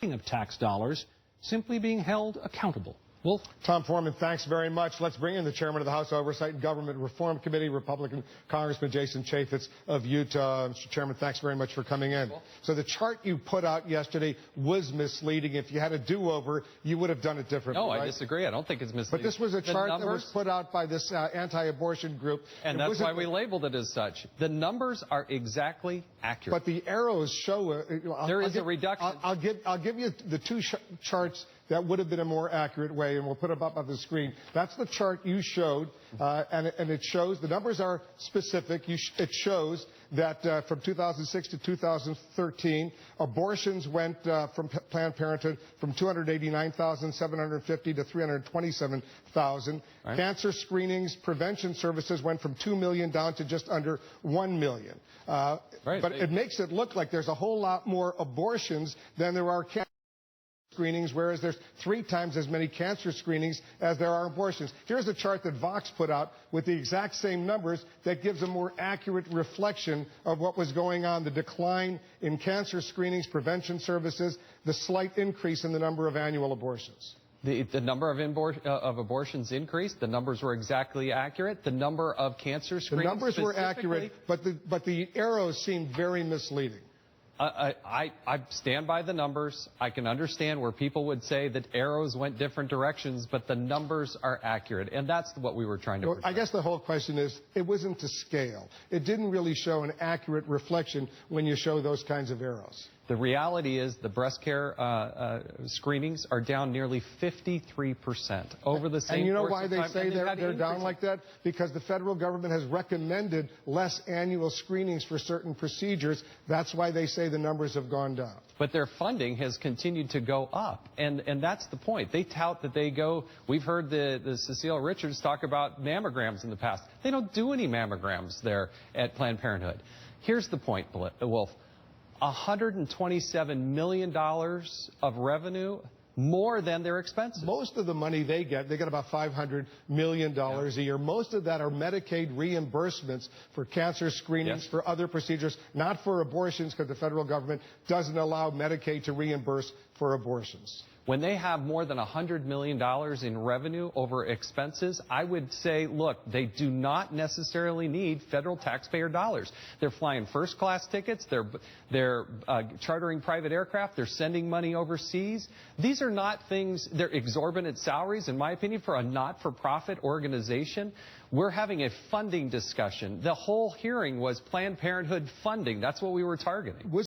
of tax dollars simply being held accountable. Wolf? Tom Foreman, thanks very much. Let's bring in the chairman of the House Oversight and Government Reform Committee, Republican Congressman Jason Chaffetz of Utah. Mr. Chairman, thanks very much for coming in. So the chart you put out yesterday was misleading. If you had a do-over, you would have done it differently. No, right? I disagree. I don't think it's misleading. But this was a chart that was put out by this anti-abortion group. And that's why we labeled it as such. The numbers are exactly accurate. But the arrows show there is a reduction. I'll give you the two charts that would have been a more accurate way, and we'll put them up on the screen. That's the chart you showed, and it shows, the numbers are specific. It shows that from 2006 to 2013, abortions went from Planned Parenthood from 289,750 to 327,000. Right. Cancer screenings, prevention services went from 2 million down to just under 1 million. Right. But it makes it look like there's a whole lot more abortions than there are cancer screenings, whereas there's 3 times as many cancer screenings as there are abortions. Here's a chart that Vox put out with the exact same numbers that gives a more accurate reflection of what was going on, the decline in cancer screenings, prevention services, the slight increase in the number of annual abortions. The number of abortions increased. The numbers were exactly accurate. The number of cancer screenings, the numbers were accurate, but the arrows seemed very misleading. I stand by the numbers. I can understand where people would say that arrows went different directions, but the numbers are accurate, and that's what we were trying to protect. I guess the whole question is, it wasn't to scale. It didn't really show an accurate reflection when you show those kinds of arrows. The reality is the breast care screenings are down nearly 53% over the same. And you know why they say they're down like that? Because the federal government has recommended less annual screenings for certain procedures. That's why they say the numbers have gone down. But their funding has continued to go up, and that's the point. They tout that they go. We've heard the Cecile Richards talk about mammograms in the past. They don't do any mammograms there at Planned Parenthood. Here's the point, Wolf. $127 million of revenue, more than their expenses. Most of the money they get about $500 million a year. Most of that are Medicaid reimbursements for cancer screenings, for other procedures, not for abortions, because the federal government doesn't allow Medicaid to reimburse for abortions. When they have more than $100 million in revenue over expenses, I would say, look, they do not necessarily need federal taxpayer dollars. They're flying first-class tickets. They're chartering private aircraft. They're sending money overseas. These are not things, they're exorbitant salaries, in my opinion, for a not-for-profit organization. We're having a funding discussion. The whole hearing was Planned Parenthood funding. That's what we were targeting.